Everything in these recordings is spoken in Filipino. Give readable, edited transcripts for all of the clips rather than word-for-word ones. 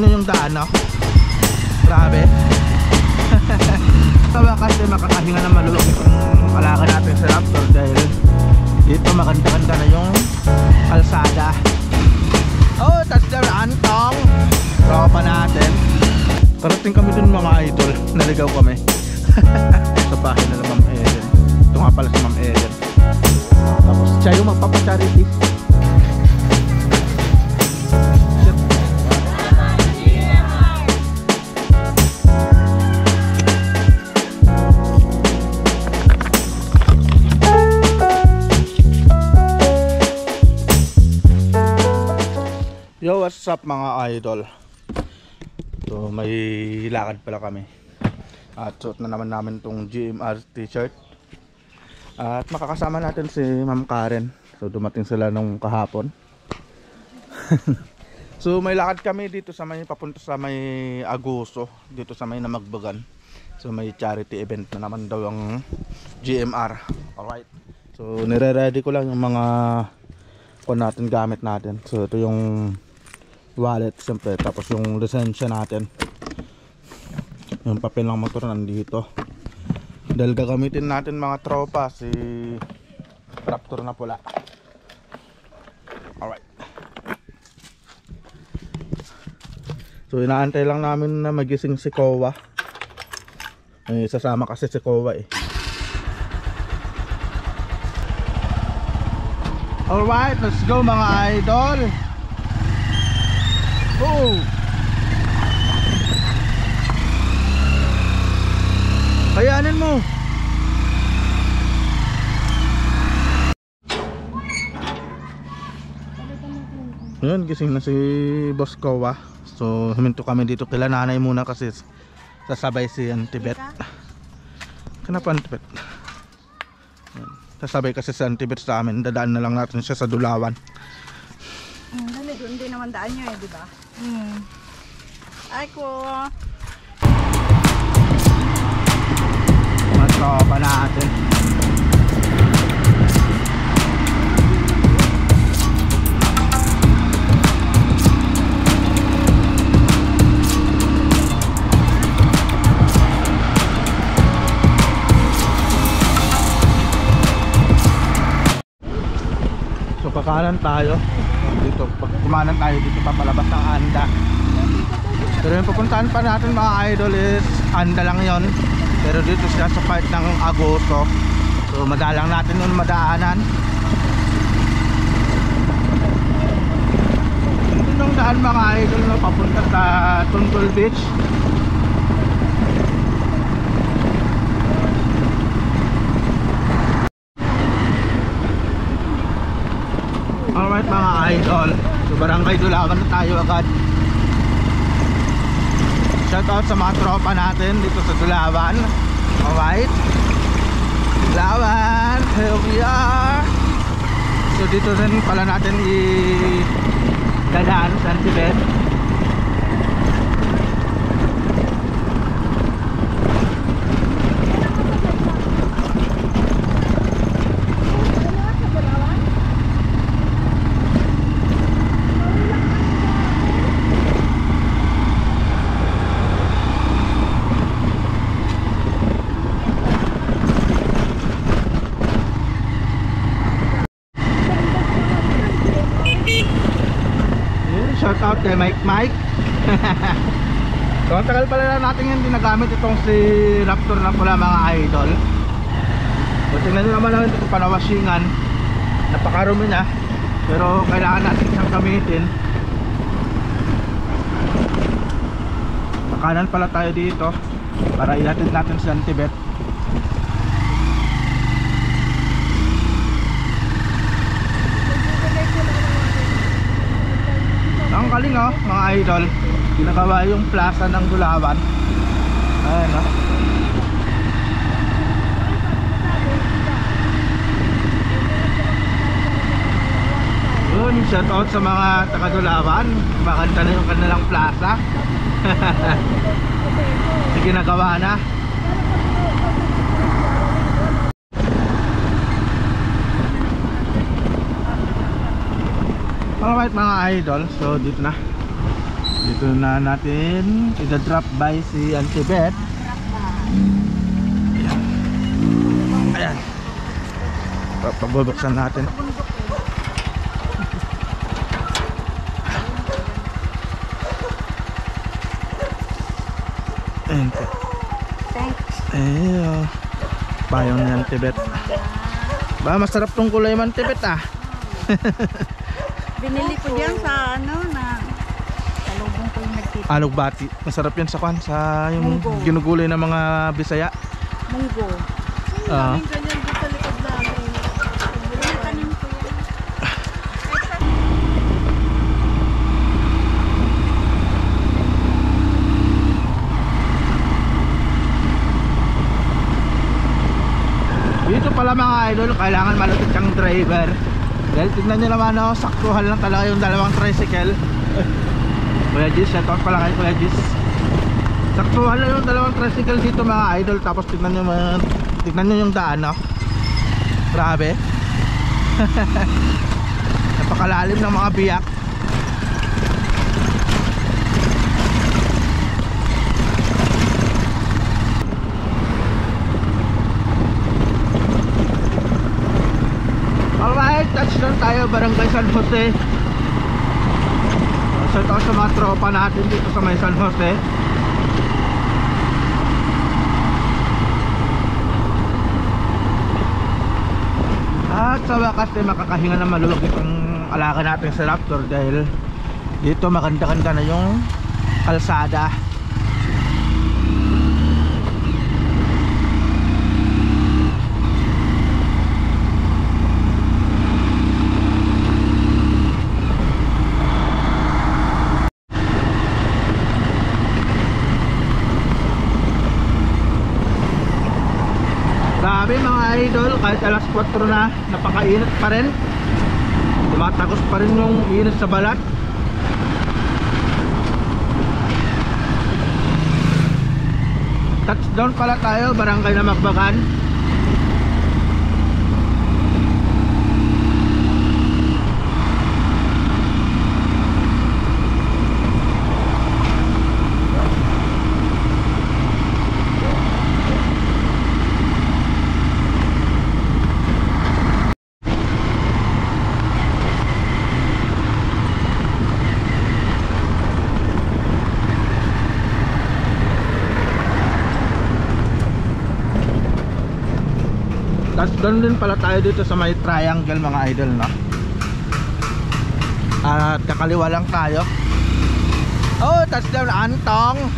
nyo yung daan, no? Grabe. Tawa kasi makakahinga na maluwag itong alaga natin sa Raptor dahil dito maganda-ganda na yung kalsada. Oh, that's the Rantong. Tropa natin. Karating kami dun mga idol. Naligaw kami. Sa bahay na Ma'am Ellen. Ito nga pala si Ma'am Ellen. Tapos siya yung magpapacharity. Yo, what's up mga idol? So may lakad pala kami. At suot na naman namin tong GMR t-shirt. At makakasama natin si Ma'am Karen. So dumating sila nung kahapon. So may lakad kami dito sa may papunta sa may Agosto, dito sa may Namagbagan. So may charity event na naman daw ang GMR. Alright. So nire-ready ko lang yung mga natin gamit natin. So ito yung wallet siyempre, tapos yung lisensya natin, yung papel ng motor nandito dahil gagamitin natin mga tropa si Raptor na pula. Alright, so inaantay lang namin na magising si Kowa. Sasama kasi si Kowa eh. Alright, let's go mga idol. Oh. Kayanin mo. Yun, gising na si Boss Kowa. So huminto kami dito kila nanay muna kasi sasabay si Antibet. Kenapa Antibet? Sasabay kasi si Antibet sa amin. Dadaan na lang natin siya sa Dulawan. Doon din naman daan nyo eh, di ba? Ay ko. Matropa natin. So kakanan tayo dito, pag kumanan tayo dito papalabas ng Anda. Pero yung pupuntahan pa natin mga idol is Anda lang yon. Pero dito sila sa part ng Agosto. So madalang natin yung madaanan. Ito yung daan mga idol, no, papunta sa Tuntol Beach. Alright mga idol, so barangay Dulawan na tayo agad. Shoutout sa mga tropa natin dito sa Dulawan. Alright, Dulawan, here we are. So dito rin pala natin i-dadaan sa Antibet. Shout out kay Mike. So ang tagal pala natin yung ginagamit itong si Raptor na pula mga idol. So tingnan nyo naman lang ito panawasingan. Napakarumi na, pero kailangan natin siyang gamitin. Pakanan pala tayo dito para ilatid natin sa Antibet. Ang galing oh mga idol, ginagawa yung plaza ng Dulawan. Ayan oh. Yun, shout out sa mga taga Dulawan. Maganda na yung kanilang plaza. Ginagawa na. Alright mga idol, so dito Dito na natin i-drop by si Auntie Beth. Ayan. Ayan. Pagbubuksan natin. Ayan po. Thanks. Payong ni Auntie Beth. Ba, masarap tong kulay man, Auntie Beth ah. Binili ko diyan sa na talubong ko yung nagtitip. Alugbati. Masarap yan sa kwan, sa yung Munggo. ginugulay ng mga Bisaya. Munggo. Ah. Ganyan dito sa likod namin. Tanim ko yan. Dito pala mga idol, kailangan malapit kang driver. Dahil tignan nyo naman saktuhan lang talaga yung dalawang tricycle. Kuya Gis, shout out pala kay Kuya Gis. Saktuhan lang yung dalawang tricycle dito mga idol. Tapos tignan nyo yung daan Grabe. Napakalalim ng mga biyak. Alright, touchdown tayo, Barangay San Jose. Shout out sa mga tropa natin dito sa may San Jose. At sa wakas makakahinga na malulog itong alaga natin sa Raptor. Dahil dito maganda-ganda na yung kalsada. Grabe mga idol, kahit alas 4 na, napakainit pa rin. Tumatagos pa rin yung init sa balat. Touchdown pala tayo, Barangay na Magbagan. Tapos doon din pala tayo dito sa may triangle mga idol, no? At kakaliwa lang tayo. Oh, touchdown Antong.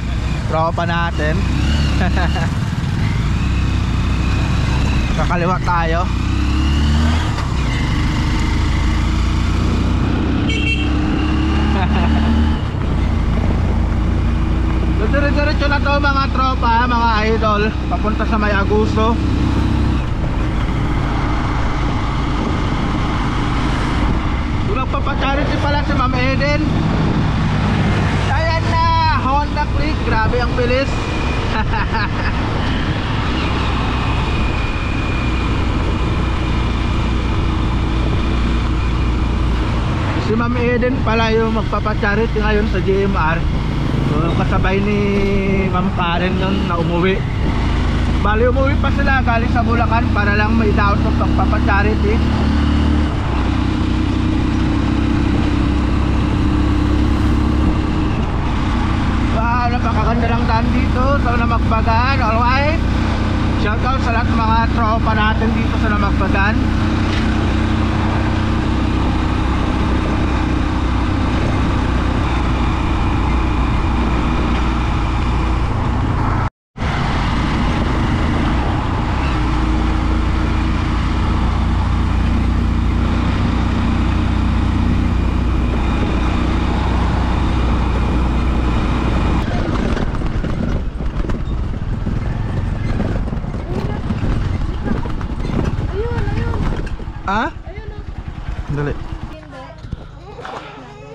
Tropa natin. Kakaliwa tayo. Dire-diretso na to mga tropa, mga idol, papunta sa may Agusto. Magpapacharity pala si Ma'am Eden. Ayan na, Honda Click. Grabe ang bilis. Si Ma'am Eden pala yung magpapacharity ngayon sa GMR. So kasabay ni Ma'am Karen nun na umuwi. Bali umuwi pa sila galing sa Bulacan para lang may daos ng pagpapacharity. Napakaganda ng daan dito sa Namagbagan. Alright, shoutout sa lahat ng mga tropa natin dito sa Namagbagan. Ah? Dali.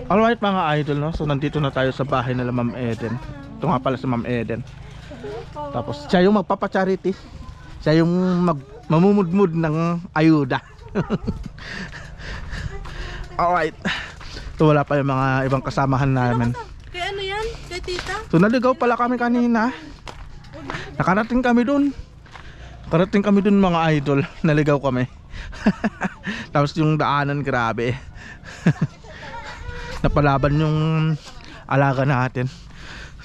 Alright mga idol, no? So nandito na tayo sa bahay nila Ma'am Eden. Ito nga pala si Ma'am Eden. Tapos siya yung magpapacharity. Siya yung mamumudmud ng ayuda. Alright. So wala pa yung mga ibang kasamahan namin. Kaya ano yan? tita. So naligaw pala kami kanina. Nakarating kami dun. Nakarating kami dun mga idol. Naligaw kami. Tapos yung daanan grabe. Napalaban yung alaga natin.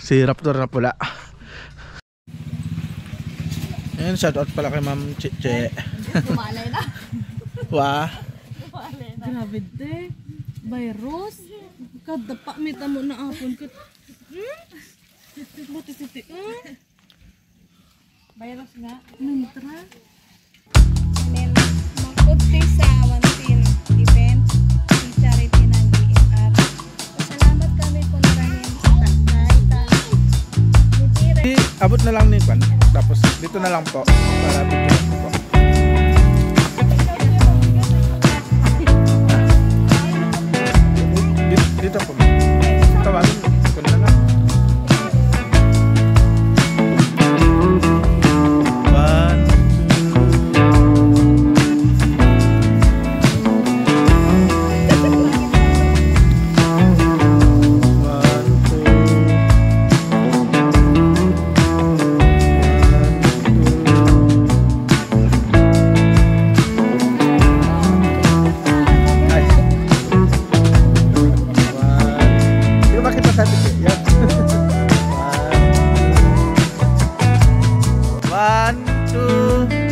Si Raptor na pula. Ayan, shoutout pala kay Ma'am Chiche. Bumalay na. Wah. Grabe de. Virus. Kada pa mita mo na apon ko. Buti siti. Virus nga. Mintra. Then, makunti sa Wantin event, si charity ng DMR. Salamat kami po maraming sa tagnay. Abot na lang ni Kwan. Tapos dito na lang po. Para bigyan po. Dito po. Tawagin ko na lang.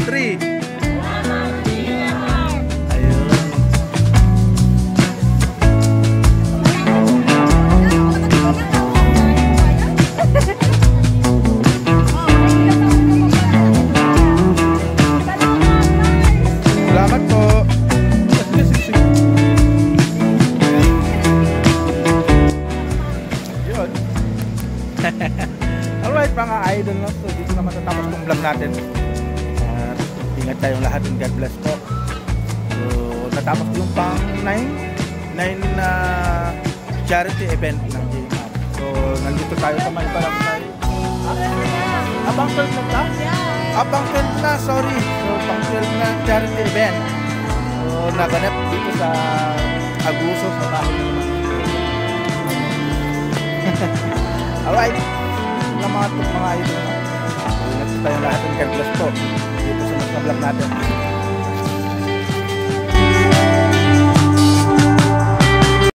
3. Ayun. Salamat po. Yun. Alright mga idol, no? So dito na matatapos tong vlog natin. Ingat tayong lahat and God bless po. So natapos yung pang 9 na charity event ng JMR. So nandito tayo sa may barangay. Abang 12 na ba? Abang 12 na, sorry. So pang 12 na charity event. So naganap dito sa Aguso sa bahay naman. Alright. Mga idol. Ingat tayong lahat and God bless po dito sa mga vlog natin.